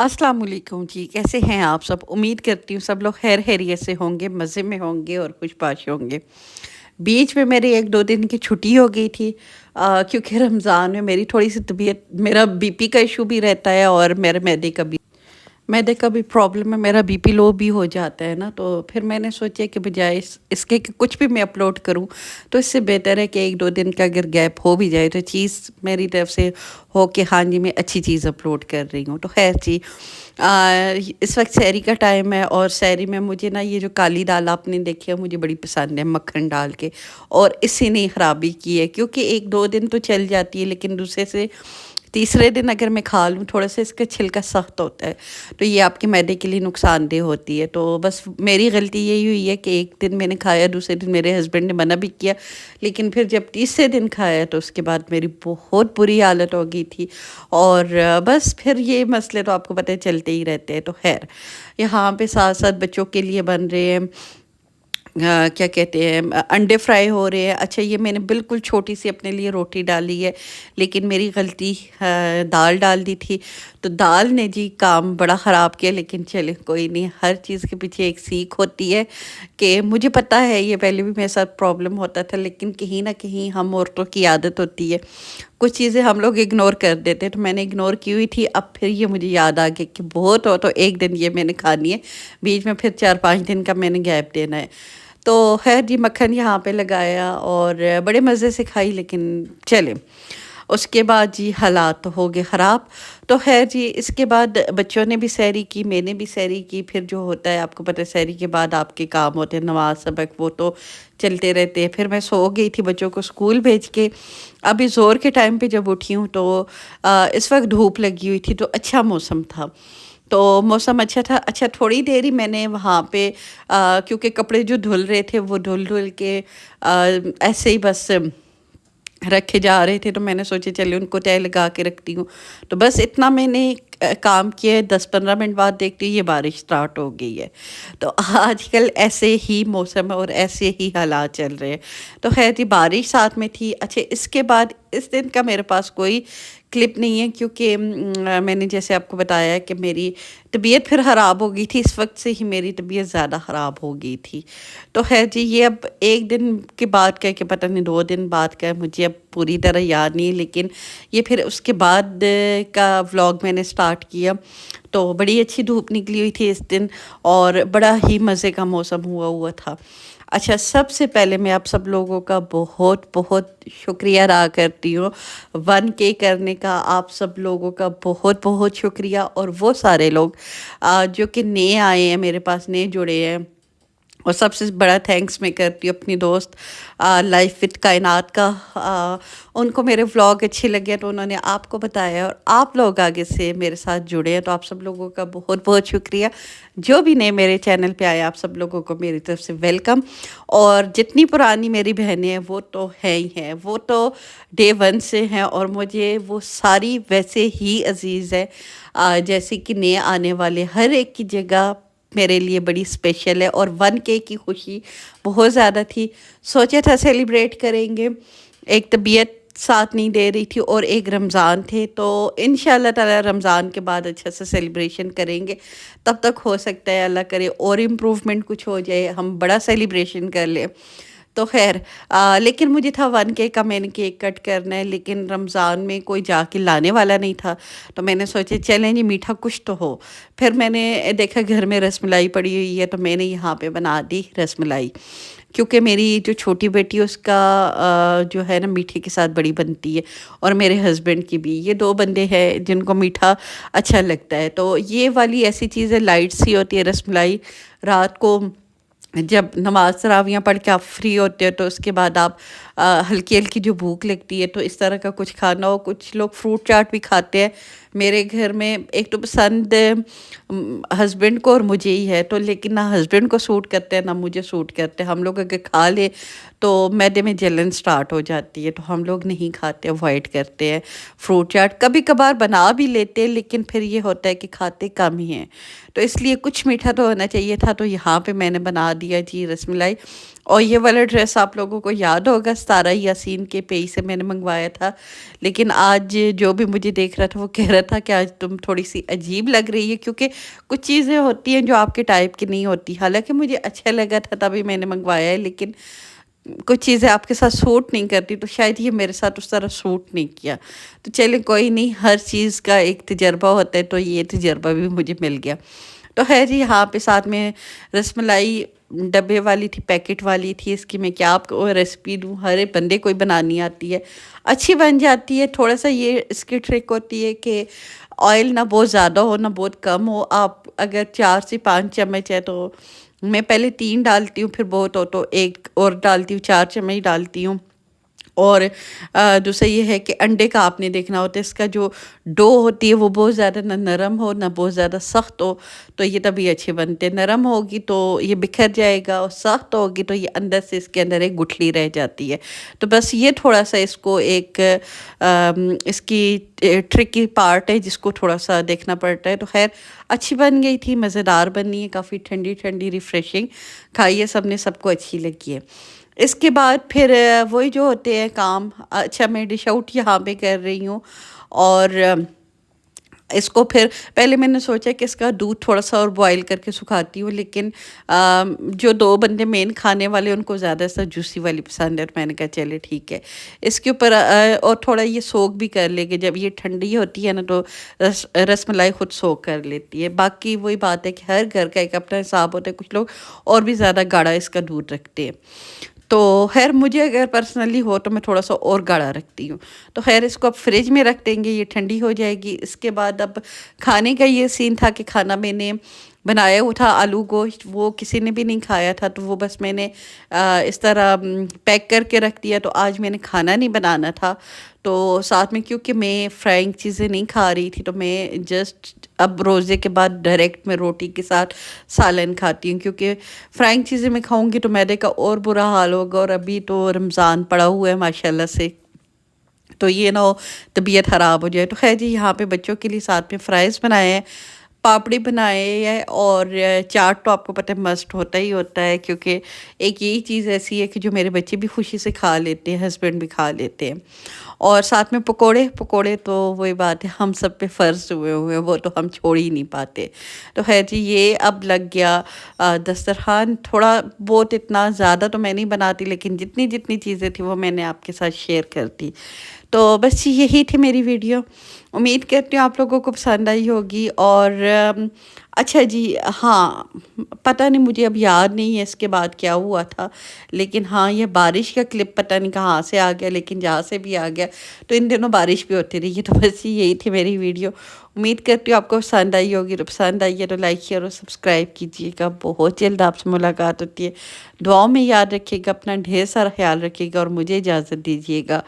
अस्सलाम वालेकुम जी, कैसे हैं आप सब? उम्मीद करती हूँ सब लोग खैर खैरियत से होंगे, मज़े में होंगे और खुशबाश होंगे। बीच में मेरी 1-2 दिन की छुट्टी हो गई थी क्योंकि रमज़ान में मेरी थोड़ी-सी तबीयत मेरा बीपी का इशू भी रहता है और मेरे मैदे का भी प्रॉब्लम है, मेरा बीपी लो भी हो जाता है ना, तो फिर मैंने सोचा कि बजाय इसके कि कुछ भी मैं अपलोड करूं, तो इससे बेहतर है कि 1-2 दिन का अगर गैप हो भी जाए तो चीज़ मेरी तरफ से हो कि हाँ जी मैं अच्छी चीज़ अपलोड कर रही हूँ। तो खैर जी, इस वक्त सहरी का टाइम है और सहरी में मुझे ना ये जो काली दाल आपने देखी है मुझे बड़ी पसंद है मक्खन डाल के, और इसी ने ख़राबी की है क्योंकि 1-2 दिन तो चल जाती है लेकिन दूसरे से तीसरे दिन अगर मैं खा लूँ थोड़ा सा इसका छिलका सख्त होता है, तो ये आपके मैदे के लिए नुकसानदेह होती है। तो बस मेरी गलती यही हुई है कि एक दिन मैंने खाया, दूसरे दिन मेरे हस्बैंड ने मना भी किया, लेकिन फिर जब तीसरे दिन खाया तो उसके बाद मेरी बहुत बुरी हालत हो गई थी। और बस फिर ये मसले तो आपको पता है चलते ही रहते हैं। तो खैर यहाँ पे साथ साथ बच्चों के लिए बन रहे हैं क्या कहते हैं अंडे फ्राई हो रहे हैं। अच्छा, ये मैंने बिल्कुल छोटी सी अपने लिए रोटी डाली है, लेकिन मेरी गलती दाल डाल दी थी, तो दाल ने जी काम बड़ा ख़राब किया। लेकिन चले कोई नहीं, हर चीज़ के पीछे एक सीख होती है कि मुझे पता है ये पहले भी मेरे साथ प्रॉब्लम होता था, लेकिन कहीं ना कहीं हम औरतों की आदत होती है, कुछ चीज़ें हम लोग इग्नोर कर देते हैं। तो मैंने इग्नोर की हुई थी, अब फिर ये मुझे याद आ गया कि बहुत हो तो एक दिन ये मैंने खानी है, बीच में फिर 4-5 दिन का मैंने गैप देना है। तो खैर जी मक्खन यहाँ पे लगाया और बड़े मज़े से खाई, लेकिन चले उसके बाद जी हालात तो हो गए ख़राब। तो खैर जी इसके बाद बच्चों ने भी सैरी की, मैंने भी सैरी की। फिर जो होता है आपको पता है सैरी के बाद आपके काम होते हैं नमाज सबक, वो तो चलते रहते हैं। फिर मैं सो गई थी बच्चों को स्कूल भेज के। अभी ज़ोर के टाइम पे जब उठी हूँ तो इस वक्त धूप लगी हुई थी, तो अच्छा मौसम था। तो मौसम अच्छा था। अच्छा, थोड़ी देर ही मैंने वहाँ पे क्योंकि कपड़े जो धुल रहे थे वो धुल-धुल के ऐसे ही बस रखे जा रहे थे, तो मैंने सोचा चलिए उनको तय लगा के रखती हूँ। तो बस इतना मैंने काम किया है, 10-15 मिनट बाद देखती हूँ ये बारिश स्टार्ट हो गई है। तो आजकल ऐसे ही मौसम है और ऐसे ही हालात चल रहे हैं। तो खैर जी बारिश साथ में थी। अच्छा, इसके बाद इस दिन का मेरे पास कोई क्लिप नहीं है क्योंकि मैंने जैसे आपको बताया कि मेरी तबीयत फिर ख़राब हो गई थी, इस वक्त से ही मेरी तबीयत ज़्यादा ख़राब हो गई थी। तो ख़ैर जी ये अब 1 दिन के बाद का है कि पता नहीं 2 दिन बाद का है, मुझे अब पूरी तरह याद नहीं है, लेकिन ये फिर उसके बाद का व्लॉग मैंने स्टार्ट किया। तो बड़ी अच्छी धूप निकली हुई थी इस दिन और बड़ा ही मज़े का मौसम हुआ हुआ था। अच्छा, सबसे पहले मैं आप सब लोगों का बहुत-बहुत शुक्रिया अदा करती हूँ। 1K करने का आप सब लोगों का बहुत-बहुत शुक्रिया, और वो सारे लोग जो कि नए आए हैं मेरे पास, नए जुड़े हैं, और सबसे बड़ा थैंक्स मैं करती हूँ अपनी दोस्त लाइफ विद कायनात का। उनको मेरे व्लॉग अच्छे लगे तो उन्होंने आपको बताया और आप लोग आगे से मेरे साथ जुड़े हैं, तो आप सब लोगों का बहुत बहुत शुक्रिया। जो भी नए मेरे चैनल पे आए आप सब लोगों को मेरी तरफ से वेलकम। और जितनी पुरानी मेरी बहनें हैं वो तो है ही हैं, वो तो डे वन से हैं, और मुझे वो सारी वैसे ही अजीज़ है जैसे कि नए आने वाले हर एक की जगह मेरे लिए बड़ी स्पेशल है। और 1K की खुशी बहुत ज़्यादा थी, सोचा था सेलिब्रेट करेंगे, एक तबीयत साथ नहीं दे रही थी और एक रमज़ान थे, तो इंशाल्लाह ताला रमज़ान के बाद अच्छा से सेलिब्रेशन करेंगे। तब तक हो सकता है अल्लाह करे और इम्प्रूवमेंट कुछ हो जाए, हम बड़ा सेलिब्रेशन कर लें। तो ख़ैर लेकिन मुझे था 1K का मैंने केक कट करना है, लेकिन रमज़ान में कोई जाके लाने वाला नहीं था, तो मैंने सोचा चलें जी मीठा कुछ तो हो। फिर मैंने देखा घर में रसमलाई पड़ी हुई है, तो मैंने यहाँ पे बना दी रसमलाई, क्योंकि मेरी जो छोटी बेटी है उसका जो है ना मीठे के साथ बड़ी बनती है, और मेरे हस्बैंड की भी, ये 2 बंदे हैं जिनको मीठा अच्छा लगता है। तो ये वाली ऐसी चीज़ है, लाइट सी होती है रसमलाई। रात को जब नमाज तरावियाँ पढ़ के आप फ्री होते हो तो उसके बाद आप हल्की हल्की जो भूख लगती है तो इस तरह का कुछ खाना हो। कुछ लोग फ्रूट चाट भी खाते हैं, मेरे घर में एक तो पसंद हस्बैंड को और मुझे ही है, तो लेकिन ना हस्बैंड को सूट करते हैं ना मुझे सूट करते हैं। हम लोग अगर खा ले तो मैदे में जलन स्टार्ट हो जाती है, तो हम लोग नहीं खाते, अवॉइड करते हैं फ्रूट चाट। कभी कभार बना भी लेते हैं, लेकिन फिर ये होता है कि खाते कम ही हैं, तो इसलिए कुछ मीठा तो होना चाहिए था। तो यहाँ पे मैंने बना दिया जी रसमलाई। اور یہ والا ڈریس آپ لوگوں کو یاد ہوگا، ستارہ یاسین کے پیج سے میں نے منگوایا تھا، لیکن آج جو بھی مجھے دیکھ رہا تھا وہ کہہ رہا تھا کہ آج تم تھوڑی سی عجیب لگ رہی ہے، کیونکہ کچھ چیزیں ہوتی ہیں جو آپ کے ٹائپ کی نہیں ہوتی، حالانکہ مجھے اچھا لگا تھا تبھی میں نے منگوایا ہے، لیکن کچھ چیزیں آپ کے ساتھ سوٹ نہیں کرتی، تو شاید یہ میرے ساتھ اس طرح سوٹ نہیں کیا۔ تو چلیں کوئی نہیں، ہر چیز کا ایک تجربہ ہوتا ہے، تو یہ تجربہ بھی مجھے مل گیا۔ تو خیر جی، یہاں پہ ساتھ میں رس ملائی ڈبے والی تھی، پیکٹ والی تھی، اس کی میں کیا آپ کو ریسیپی دوں، ہر ایک بندے کوئی بنانی آتی ہے، اچھی بن جاتی ہے۔ تھوڑا سا یہ اس کی ٹرک ہوتی ہے کہ آئل نہ بہت زیادہ ہو نہ بہت کم ہو، آپ اگر 4 سے 5 چمچ ہے تو میں پہلے 3 ڈالتی ہوں، پھر بہت ہو تو ایک اور ڈالتی ہوں، 4 چمچ ڈالتی ہوں۔ اور دوسرا یہ ہے کہ انڈے کا آپ نے دیکھنا ہوتا ہے، اس کا جو ڈو ہوتی ہے وہ بہت زیادہ نہ نرم ہو نہ بہت زیادہ سخت ہو، تو یہ تبھی اچھے بنتے ہیں۔ نرم ہوگی تو یہ بکھر جائے گا، اور سخت ہوگی تو یہ اندر سے اس کے اندر ایک گٹھلی رہ جاتی ہے۔ تو بس یہ تھوڑا سا اس کو ایک اس کی ٹرکی پارٹ ہے جس کو تھوڑا سا دیکھنا پڑتا ہے۔ تو خیر اچھی بن گئی تھی، مزیدار بنی ہے، کافی ٹھنڈی ٹھنڈی ریفریشنگ، کھائیے، سب نے سب کو اچھی لگی ہے۔ اس کے بعد پھر وہی جو ہوتے ہیں کام، اچھا میں ڈش آؤٹ یہاں پہ کر رہی ہوں، اور اس کو پھر پہلے میں نے سوچا کہ اس کا دودھ تھوڑا سا اور بوائل کر کے سکھاتی ہوں، لیکن جو 2 بندے مین کھانے والے ان کو زیادہ سا جوسی والی پسند ہے، تو میں نے کہا چلے ٹھیک ہے، اس کے اوپر اور تھوڑا یہ سوک بھی کر لے گے، جب یہ ٹھنڈی ہوتی ہے نا تو رس ملائی خود سوک کر لیتی ہے۔ باقی وہی بات ہے کہ ہر گھر کا ایک اپنا حساب ہوتا ہے، کچھ لوگ اور بھی زیادہ گاڑھا اس کا دودھ رکھتے ہیں، تو خیر مجھے اگر پرسنلی ہو تو میں تھوڑا سا اور گاڑھا رکھتی ہوں۔ تو خیر اس کو اب فریج میں رکھ دیں گے، یہ ٹھنڈی ہو جائے گی۔ اس کے بعد اب کھانے کا یہ سین تھا کہ کھانا میں نے بنایا ہوا تھا آلو گوشت، وہ کسی نے بھی نہیں کھایا تھا، تو وہ بس میں نے اس طرح پیک کر کے رکھ دیا۔ تو آج میں نے کھانا نہیں بنانا تھا، تو ساتھ میں کیونکہ میں فرائنگ چیزیں نہیں کھا رہی تھی، تو میں جسٹ اب روزے کے بعد ڈائریکٹ میں روٹی کے ساتھ سالن کھاتی ہوں، کیونکہ فرائنگ چیزیں میں کھاؤں گی تو میدے کا اور برا حال ہوگا، اور ابھی تو رمضان پڑا ہوا ہے ماشاءاللہ سے، تو یہ نہ ہو طبیعت خراب ہو جائے۔ تو خیر جی، یہاں پہ بچوں کے لیے ساتھ میں فرائز بنائے ہیں، پاپڑی بنائے ہیں، اور چاٹ تو آپ کو پتہ ہے مسٹ ہوتا ہی ہوتا ہے، کیونکہ ایک یہی چیز ایسی ہے کہ جو میرے بچے بھی خوشی سے کھا لیتے ہیں، ہسبینڈ بھی کھا لیتے ہیں۔ اور ساتھ میں پکوڑے، پکوڑے تو وہی بات ہے، ہم سب پہ فرض ہوئے ہوئے ہیں، وہ تو ہم چھوڑ ہی نہیں پاتے۔ تو خیر جی، یہ اب لگ گیا دسترخوان، تھوڑا بہت، اتنا زیادہ تو میں نہیں بناتی، لیکن جتنی جتنی چیزیں تھیں وہ میں نے آپ کے ساتھ شیئر کرتی۔ تو بس یہی تھی میری ویڈیو، امید کرتی ہوں آپ لوگوں کو پسند آئی ہوگی۔ اور اچھا جی، ہاں، پتہ نہیں مجھے اب یاد نہیں ہے اس کے بعد کیا ہوا تھا، لیکن ہاں یہ بارش کا کلپ پتہ نہیں کہاں سے آ گیا، لیکن جہاں سے بھی آ گیا، تو ان دنوں بارش بھی ہوتی رہی ہے۔ تو بس یہی تھی میری ویڈیو، امید کرتی ہوں آپ کو پسند آئی ہوگی، تو پسند آئی ہے تو لائک شیئر اور سبسکرائب کیجیے گا۔ بہت جلد آپ سے ملاقات ہوتی ہے، دعاؤں میں یاد رکھیے گا، اپنا ڈھیر سارا خیال رکھیے گا، اور مجھے اجازت دیجیے گا۔